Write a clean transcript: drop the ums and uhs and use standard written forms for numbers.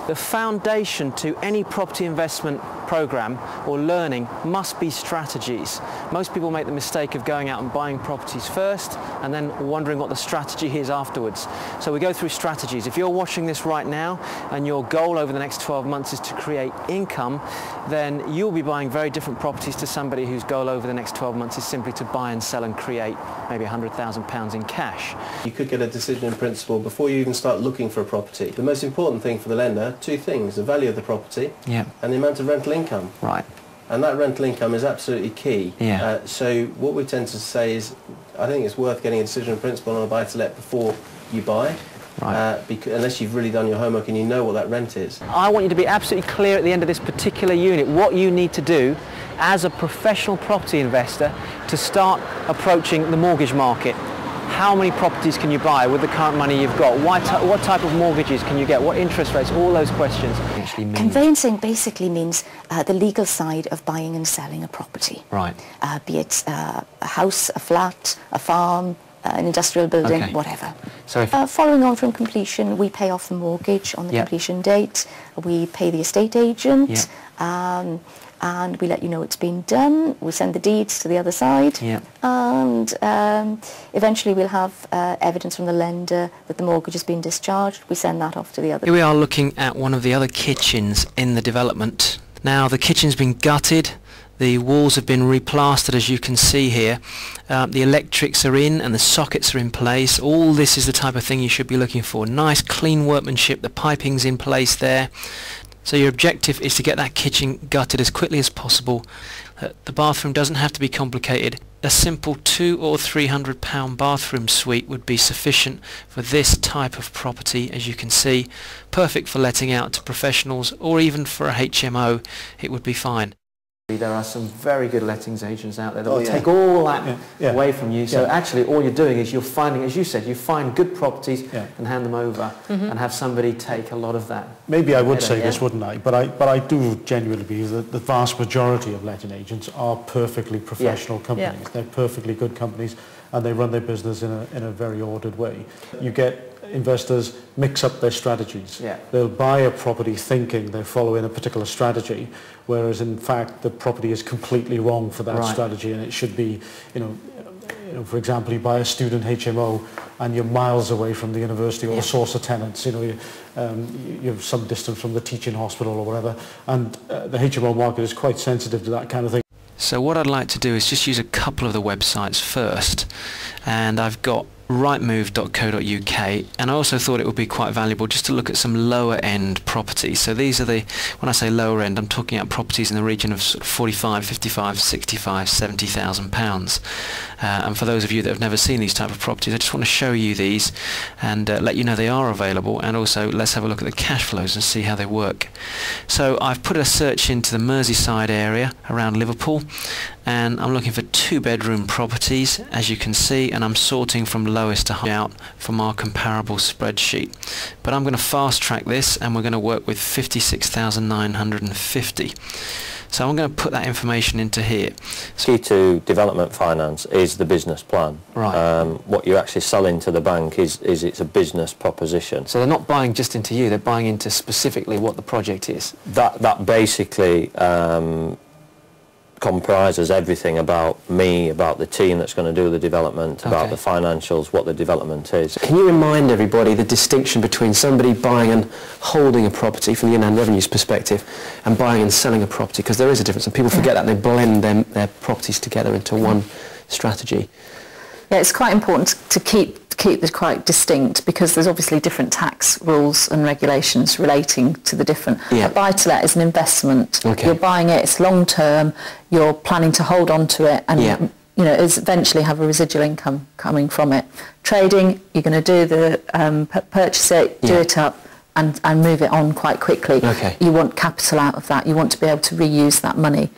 The foundation to any property investment program or learning must be strategies. Most people make the mistake of going out and buying properties first and then wondering what the strategy is afterwards. So we go through strategies. If you're watching this right now and your goal over the next 12 months is to create income, then you'll be buying very different properties to somebody whose goal over the next 12 months is simply to buy and sell and create maybe £100,000 in cash. You could get a decision in principle before you even start looking for a property. The most important thing for the lender, two things: the value of the property and the amount of rental income. Right. And that rental income is absolutely key. So what we tend to say is, I think it's worth getting a decision in principle on a buy-to-let before you buy. Right. Unless you've really done your homework and you know what that rent is. I want you to be absolutely clear at the end of this particular unit what you need to do as a professional property investor to start approaching the mortgage market. How many properties can you buy with the current money you've got? What type of mortgages can you get? What interest rates? All those questions. Conveyancing basically means the legal side of buying and selling a property. Right. Be it a house, a flat, a farm, an industrial building, whatever. So if following on from completion, we pay off the mortgage on the completion date. We pay the estate agent. And we let you know it's been done. We send the deeds to the other side, and eventually we'll have evidence from the lender that the mortgage has been discharged. We send that off to the other. Here we are looking at one of the other kitchens in the development. Now the kitchen's been gutted. The walls have been replastered, as you can see here. The electrics are in and the sockets are in place. All this is the type of thing you should be looking for. Nice clean workmanship, the piping's in place there. So your objective is to get that kitchen gutted as quickly as possible. The bathroom doesn't have to be complicated. A simple £200 or £300 bathroom suite would be sufficient for this type of property, as you can see. Perfect for letting out to professionals or even for a HMO, it would be fine. There are some very good lettings agents out there that will take all that away from you. So actually all you're doing is you're finding, as you said, you find good properties and hand them over and have somebody take a lot of that. Maybe I would say this, wouldn't I? But I do genuinely believe that the vast majority of letting agents are perfectly professional companies. They're perfectly good companies and they run their business in a very ordered way. You get investors mix up their strategies. They'll buy a property thinking they're following a particular strategy, whereas in fact the property is completely wrong for that strategy, and it should be, you know, for example, you buy a student HMO and you're miles away from the university or the source of tenants, you know, you're some distance from the teaching hospital or whatever, and the HMO market is quite sensitive to that kind of thing. So what I'd like to do is just use a couple of the websites first, and I've got rightmove.co.uk, and I also thought it would be quite valuable just to look at some lower end properties. So these are when I say lower end, I'm talking about properties in the region of sort of 45, 55, 65, 70,000 pounds. And for those of you that have never seen these type of properties, I just want to show you these and let you know they are available, and also let's have a look at the cash flows and see how they work. So I've put a search into the Merseyside area around Liverpool, and I'm looking for 2-bedroom properties, as you can see, and I'm sorting from lowest to high out from our comparable spreadsheet. But I'm going to fast track this, and we're going to work with 56,950. So I'm going to put that information into here. Key to development finance is the business plan. Right. What you're actually selling to the bank is it's a business proposition. So they're not buying just into you, they're buying into specifically what the project is. That basically comprises everything about me, about the team that's going to do the development, about the financials, what the development is. Can you remind everybody the distinction between somebody buying and holding a property from the Inland Revenue's perspective and buying and selling a property? Because there is a difference, and people forget that, and they blend their properties together into one strategy. Yeah, it's quite important to keep this quite distinct, because there's obviously different tax rules and regulations relating to the different. A buy-to-let is an investment. You're buying it, it's long term, you're planning to hold on to it, and you know, eventually have a residual income coming from it. Trading, you're going to do the purchase it, do it up, and move it on quite quickly. You want capital out of that, you want to be able to reuse that money.